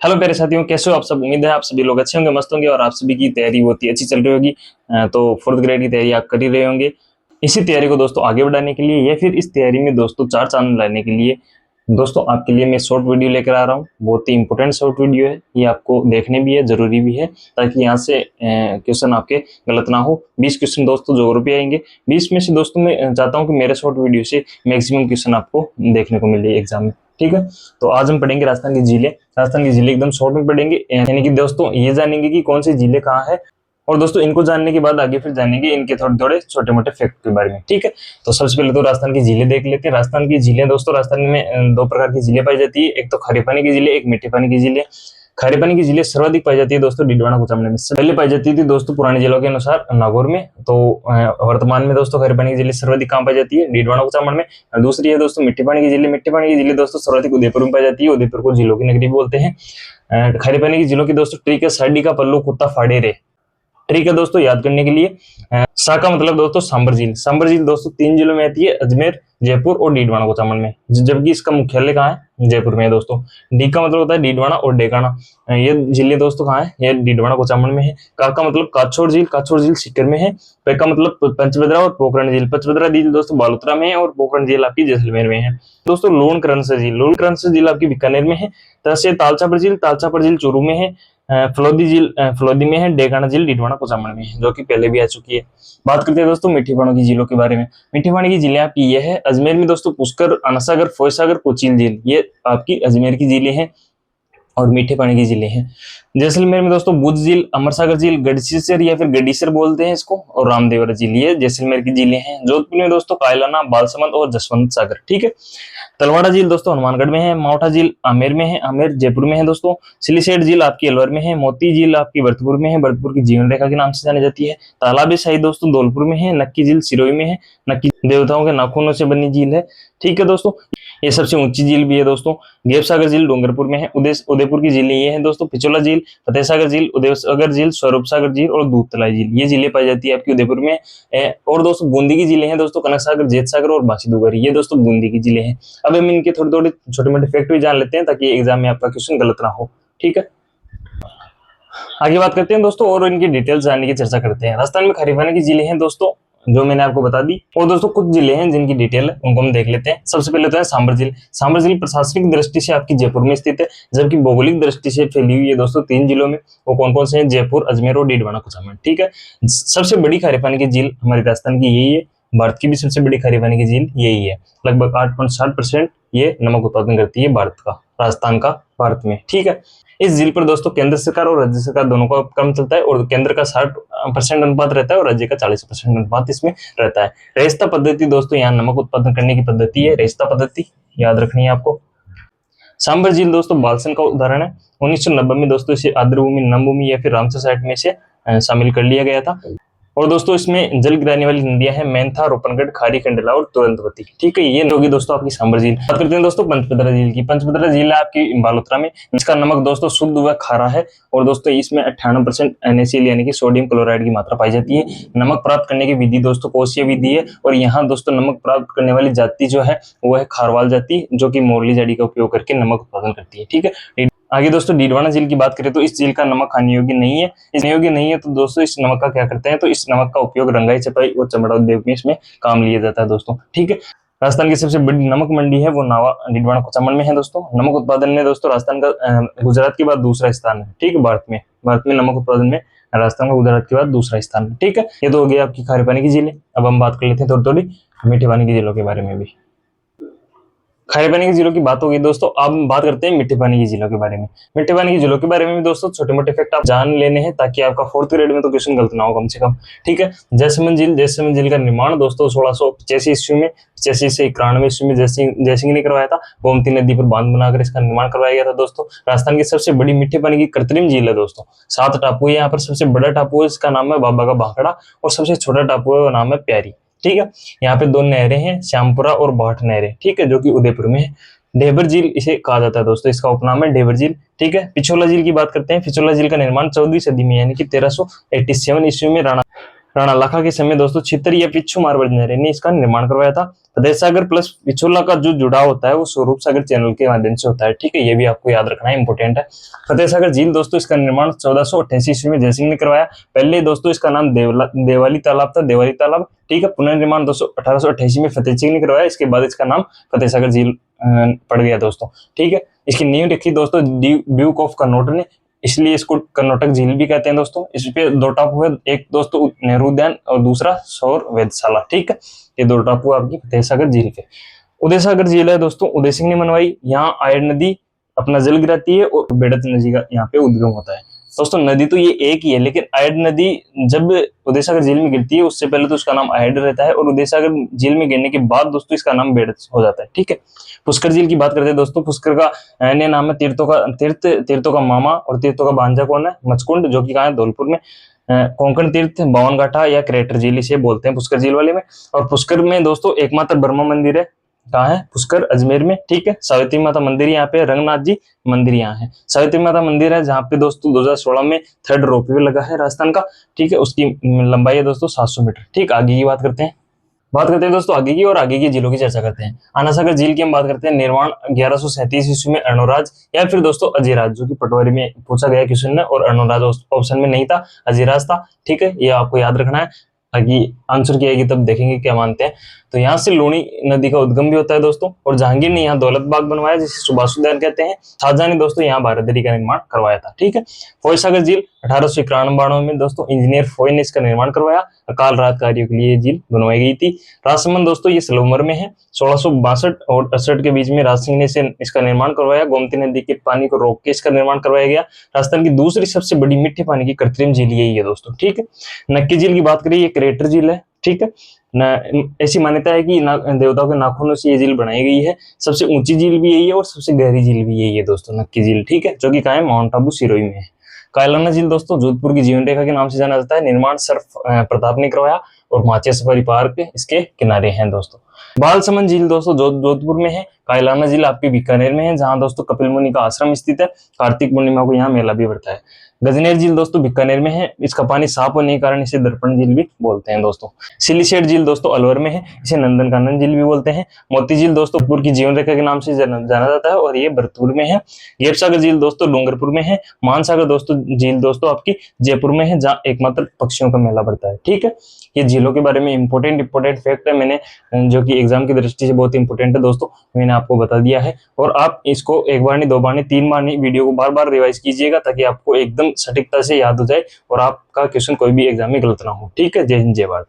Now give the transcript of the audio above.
Hello प्यारे साथियों, कैसे हो आप सब। उम्मीद है आप सभी लोग अच्छे होंगे, मस्त होंगे और आप सभी की तैयारी बहुत ही अच्छी चल रही होगी। तो फोर्थ ग्रेड की तैयारी आप कर ही रहे होंगे। इसी तैयारी को दोस्तों आगे बढ़ाने के लिए या फिर इस तैयारी में दोस्तों चार चांद लाने के लिए दोस्तों आपके लिए मैं शॉर्ट वीडियो लेकर आ रहा हूँ। बहुत ही इंपॉर्टेंट शॉर्ट वीडियो है, ये आपको देखने भी है, जरूरी भी है, ताकि यहाँ से क्वेश्चन आपके गलत ना हो। 20 क्वेश्चन दोस्तों ज्योग्राफी आएंगे। 20 में से दोस्तों मैं चाहता हूँ कि मेरे शॉर्ट वीडियो से मैक्सिमम क्वेश्चन आपको देखने को मिले एग्जाम में। ठीक है, तो आज हम पढ़ेंगे राजस्थान की झीलें। राजस्थान की झीलें एकदम शॉर्ट में पढ़ेंगे, यानी कि दोस्तों ये जानेंगे कि कौन सी झीलें कहाँ है, और दोस्तों इनको जानने के बाद आगे फिर जानेंगे इनके थोड़े थोड़े छोटे मोटे फैक्ट के बारे में। ठीक है, तो सबसे पहले तो राजस्थान की झीलें देख लेते हैं। राजस्थान की झीलें दोस्तों, राजस्थान में दो प्रकार की झीलें पाई जाती है, एक तो खारे पानी की झीलें, एक मीठे पानी की झीलें। खारे पानी की झीलें सर्वाधिक पाई जाती है दोस्तों डीडवाना कुचामन में। पहले पाई जाती थी दोस्तों पुराने जिलों के अनुसार नागौर में, तो वर्तमान में दोस्तों खारे पानी की झीलें सर्वाधिक कहाँ पाई जाती है, डीडवाना कुचामन में। और दूसरी है दोस्तों मीठे पानी की झीलें। मीठे पानी की झीलें दोस्तों सर्वाधिक उदयपुर में पाई जाती है, उदयपुर को झीलों की नगरी बोलते हैं। खारे पानी की झीलों की दोस्तों ट्री के साडी का पल्लू कुत्ता फाड़े रे। ठीक है दोस्तों, याद करने के लिए सा का मतलब दोस्तों सांबर झील। सांबर झील दोस्तों 3 जिलों में आती है, अजमेर, जयपुर और डीडवाना कुचामन में, जबकि इसका मुख्यालय कहाँ है, जयपुर में है दोस्तों। डी का मतलब होता है डीडवाना और डेकाना। ये झीलें दोस्तों कहाँ है, ये डीडवाना कुचामन में है। का मतलब काछोड़ झील, काछोड़ झील सीकर में है। पे का मतलब पंचभद्रा और पोखरण झील। पंचभद्रा झील दोस्तों बालोतरा में है और पोखरण झील आपकी जैसलमेर में है। दोस्तों लोणक्रंस झील, लोणक्रंस झील आपकी बीकानेर में है। तसे तालछापर झील, तालछापर झील चूरू में है। फलोदी झील फलोदी में है। डेकाना झील डीडवाना कुचामन में है, जो कि पहले भी आ चुकी है। बात करते हैं दोस्तों मीठे पानी की झीलों के बारे में। मीठे पानी की झीलें आपकी ये है, अजमेर में दोस्तों पुष्कर, अनसागर, फोयसागर, कोचिल झील, ये आपकी अजमेर की झीलें हैं और मीठे पानी की झीलें हैं। जैसलमेर में दोस्तों बुद्ध झील, अमरसागर झील, गढ़सीसर या फिर गढ़ीसर बोलते हैं इसको, और रामदेवरा झील, ये जैसलमेर की झीलें हैं। जोधपुर में दोस्तों कायलाना, बालसमंद और जसवंत सागर। ठीक है, तलवाड़ा झील दोस्तों हनुमानगढ़ में है। मावठा झील आमेर में है, आमेर जयपुर में है दोस्तों। सिलीसेठ झील आपकी अलवर में है। मोती झील आपकी भरतपुर में है, भरतपुर की जीवन रेखा के नाम से जानी जाती है। तालाबे शाही दोस्तों धौलपुर में है। नक्की झील सिरोही में है, नक्की देवताओं के नाखूनों से बनी झील है। ठीक है दोस्तों, ये सबसे ऊंची झील भी है दोस्तों। देवसागर झील डूंगरपुर में है। उदयपुर की झीलें ये है दोस्तों, पिछोला झील, फतेहसागर झील, उदयसागर झील, स्वरूप सागर झील और दूधतलाई झील, ये झीलें पाई जाती है आपकी उदयपुर में। और दोस्तों बूंदी की झीलें हैं दोस्तों, कनक सागर, जेत सागर और बासी दुगारी, ये दोस्तों बूंदी की झीलें हैं। अब हम इनके थोड़े थोड़े छोटे मोटे फैक्ट भी जान लेते हैं, ताकि एग्जाम में आपका क्वेश्चन गलत ना हो। ठीक है, आगे बात करते हैं दोस्तों और इनकी डिटेल्स जानने की चर्चा करते हैं। राजस्थान में खारे पानी की झीलें हैं दोस्तों, जो मैंने आपको बता दी, और दोस्तों कुछ जिले हैं जिनकी डिटेल है उनको हम देख लेते हैं। सबसे पहले तो है सांबर झील। सांबर झील प्रशासनिक दृष्टि से आपकी जयपुर में स्थित है, जबकि भौगोलिक दृष्टि से फैली हुई है दोस्तों 3 जिलों में। वो कौन कौन से हैं, जयपुर, अजमेर और डीडवाना कुचामन। ठीक है, सबसे बड़ी खारे पानी की झील हमारी राजस्थान की यही है। भारत की भी सबसे बड़ी खारे पानी की झील यही है। लगभग 8.7% ये नमक उत्पादन करती है भारत का, राजस्थान का भारत में। ठीक है, इस झील पर दोस्तों केंद्र सरकार और राज्य सरकार दोनों का उपक्रम चलता है, और केंद्र का 60% अनुपात रहता है और राज्य का 40% अनुपात इसमें रहता है। रेस्ता पद्धति दोस्तों यहाँ नमक उत्पादन करने की पद्धति है, रेस्ता पद्धति याद रखनी है आपको। सांबर झील दोस्तों बालसन का उदाहरण है। 1990 में दोस्तों इसे आर्द्रभूमि, नमभूमि या फिर रामसर साइट में से शामिल कर लिया गया था। और दोस्तों इसमें जल गिराने वाली नदियां हैं मेंथा, रोपनगढ़, खारी कंडला और तुरंतवती। ठीक है, ये होगी दोस्तों आपकी सांबर झील। बात करते हैं दोस्तों पंचभद्रा झील की। पंचभद्रा झील है आपकी बालोतरा में, इसका नमक दोस्तों शुद्ध व खारा है, और दोस्तों इसमें 98% NaCl यानी कि सोडियम क्लोराइड की मात्रा पाई जाती है। नमक प्राप्त करने की विधि दोस्तों कोशीय विधि है, और यहाँ दोस्तों नमक प्राप्त करने वाली जाति जो है वो है खारवाल जाति, जो की मोरली झाड़ी का उपयोग करके नमक उत्पादन करती है। ठीक है, आगे दोस्तों डीडवाना झील की बात करें तो इस झील का नमक खाने योग्य नहीं है। इस योग्य नहीं है तो दोस्तों इस नमक का क्या करते हैं, तो इस नमक का उपयोग रंगाई, छपाई और चमड़ा उद्योग में इसमें काम लिया जाता है दोस्तों। ठीक है, राजस्थान की सबसे बड़ी नमक मंडी है वो नावा डीडवाना कुचामन में है दोस्तों। नमक उत्पादन में दोस्तों राजस्थान का गुजरात के बाद दूसरा स्थान है। ठीक है, भारत में नमक उत्पादन में राजस्थान का गुजरात के बाद दूसरा स्थान है। ठीक है, ये तो हो गया आपकी खारे पानी की झीलें। अब हम बात कर लेते हैं थोड़ी थोड़ी मीठे पानी की झीलों के बारे में भी। खारे पानी की झीलों की बात होगी दोस्तों, अब हम बात करते हैं मीठे पानी की झीलों के बारे में। मीठे पानी की झीलों के बारे में भी दोस्तों छोटे मोटे फैक्ट आप जान लेने हैं, ताकि आपका 4th ग्रेड में तो क्वेश्चन गलत ना हो कम से कम। ठीक है, जैसलमेर झील का निर्माण दोस्तों 1685 ईस्वी में, 85 से 91 ईस्वी में जयसिंह ने करवाया था। गोमती नदी पर बांध बनाकर इसका निर्माण करवाया गया था दोस्तों। राजस्थान की सबसे बड़ी मीठे पानी की कृत्रिम झील है दोस्तों। 7 टापू है यहाँ पर। सबसे बड़ा टापू है, इसका नाम है बाबा का भाखड़ा, और सबसे छोटा टापू है वो नाम है प्यारी। ठीक है, यहाँ पे 2 नहरें हैं, श्यामपुरा और भाट नहरें। ठीक है, जो कि उदयपुर में है। ढेबर झील इसे कहा जाता है दोस्तों, इसका उपनाम है ढेबर झील। ठीक है, पिछोला झील की बात करते हैं। पिछोला झील का निर्माण 14वीं सदी में यानी कि 1387 ईस्वी में राणालाखा के समय दोस्तों छितर या पिच्छू मारवाड़ ने इसका निर्माण करवाया था। फतेह सागर प्लस पिछोला का जो जुड़ाव होता है वो स्वरूप सागर चैनल के माध्यम से होता है, ठीक है, ये भी आपको याद रखना है, इंपॉर्टेंट है। फतेह सागर झील दोस्तों इसका निर्माण 1488 ईस्वी में जयसिंह ने करवाया। पहले दोस्तों इसका नाम देवाली तालाब था, देवाली तालाब, ठीक है। पुनर्निर्माण दोस्तों 1888 में फतेह सिंह ने करवाया। इसके बाद इसका नाम फतेह सागर झील पड़ गया दोस्तों, ठीक है। इसकी नींव रखी दोस्तों ड्यूक ऑफ कनॉट ने, इसलिए इसको कर्नाटक झील भी कहते हैं दोस्तों। इस पे दो टापू है, एक दोस्तों नेहरू उद्यान और दूसरा सौर वेधशाला, ठीक है। ये दो टापू आपकी फतेह सागर झील के। उदय सागर झील है दोस्तों उदय सिंह ने बनवाई। यहाँ आयर नदी अपना जल गिराती है और बेड़त नदी का यहाँ पे उद्गम होता है दोस्तों। नदी तो ये एक ही है, लेकिन आयड नदी जब उदय सागर झील में गिरती है उससे पहले तो उसका नाम आयड रहता है, और उदय सागर झील में गिरने के बाद दोस्तों इसका नाम बेड़त हो जाता है, ठीक है। पुष्कर झील की बात करते हैं दोस्तों। पुष्कर का अन्य नाम है तीर्थों का मामा और तीर्थों का भांजा कौन है, मचकुंड, जो कि कहाँ है, धौलपुर में। कोंकण तीर्थ, बावन घाटा या क्रेटर झील इसे बोलते हैं पुष्कर झील वाले में। और पुष्कर में दोस्तों एकमात्र ब्रह्मा मंदिर है, कहाँ है, पुष्कर अजमेर में, ठीक है। सावित्री माता मंदिर यहाँ पे, रंगनाथ जी मंदिर यहाँ है। सावित्री माता मंदिर है जहाँ पे दोस्तों 2016 में 3rd रोपवे लगा है राजस्थान का, ठीक है। उसकी लंबाई है दोस्तों 700 मीटर, ठीक। आगे की बात करते हैं दोस्तों आगे की, और आगे की झीलों की चर्चा करते हैं। आना सागर झील की हम बात करते हैं। निर्माण 1137 ईस्वी में अर्णोराज या फिर दोस्तों अजयराज, जो कि पटवारी में पूछा गया क्वेश्चन है, और अर्णोराज ऑप्शन में नहीं था, अजयराज था, ठीक है। ये आपको याद रखना है, आगे आंसर की आएगी तब देखेंगे क्या मानते हैं। तो यहाँ से लूणी नदी का उद्गम भी होता है दोस्तों। और जहांगीर ने यहाँ दौलत बाग बनवाया जिसे सुभाष उद्यान कहते हैं। शाहजहां ने दोस्तों यहाँ बारादरी का निर्माण करवाया था, ठीक है। फोय सागर झील 1891 में दोस्तों इंजीनियर फोय ने इसका निर्माण करवाया। अकाल राहत कार्यों के लिए ये झील बनवाई गई थी। राजसमंद दोस्तों ये सलोमर में है। 1662 और 68 के बीच में राज सिंह ने इसका निर्माण करवाया। गोमती नदी के पानी को रोक के इसका निर्माण करवाया गया। राजस्थान की दूसरी सबसे बड़ी मीठे पानी की कृत्रिम झील यही है दोस्तों, ठीक है। नक्की झील की बात करिए, ये क्रेटर झील है, ठीक है। ऐसी मान्यता है कि देवताओं के नाखूनों से ये झील बनाई गई है। सबसे ऊंची झील भी यही है और सबसे गहरी झील भी यही है दोस्तों, नक्की झील, ठीक है, जो कि कहाँ है, माउंट आबू सिरोही में है। कायलाना झील दोस्तों जोधपुर की जीवन रेखा के नाम से जाना जाता है। निर्माण सर प्रताप ने करवाया और माचिया सफारी पार्क इसके किनारे हैं दोस्तों। बालसमंद झील दोस्तों जोधपुर में है। कायलाना झील आपके बीकानेर में है, जहां दोस्तों कपिल मुनि का आश्रम स्थित है। कार्तिक पूर्णिमा को यहाँ मेला भी बढ़ता है। गजनेर झील दोस्तों बीकानेर में है। इसका पानी साफ होने के कारण इसे दर्पण झील भी बोलते हैं दोस्तों। सिलीसेट झील दोस्तों अलवर में है, इसे नंदनकानन झील भी बोलते हैं। मोती झील दोस्तों पूर्व की जीवन रेखा के नाम से जाना जाता है और ये भरतपुर में है। गेपसागर झील दोस्तों डूंगरपुर में है। मानसागर दोस्तों झील दोस्तों आपकी जयपुर में है, जहाँ एकमात्र पक्षियों का मेला बढ़ता है, ठीक है। ये झीलों के बारे में इंपॉर्टेंट फैक्ट है, मैंने जो कि एग्जाम की दृष्टि से बहुत इंपॉर्टेंट है दोस्तों, मैंने आपको बता दिया है। और आप इसको एक बार नहीं, 2 बार नहीं, 3 बार नहीं, वीडियो को बार बार रिवाइज कीजिएगा ताकि आपको एकदम सटीकता से याद हो जाए और आपका क्वेश्चन कोई भी एग्जाम में गलत ना हो, ठीक है। जय हिंद, जय भारत।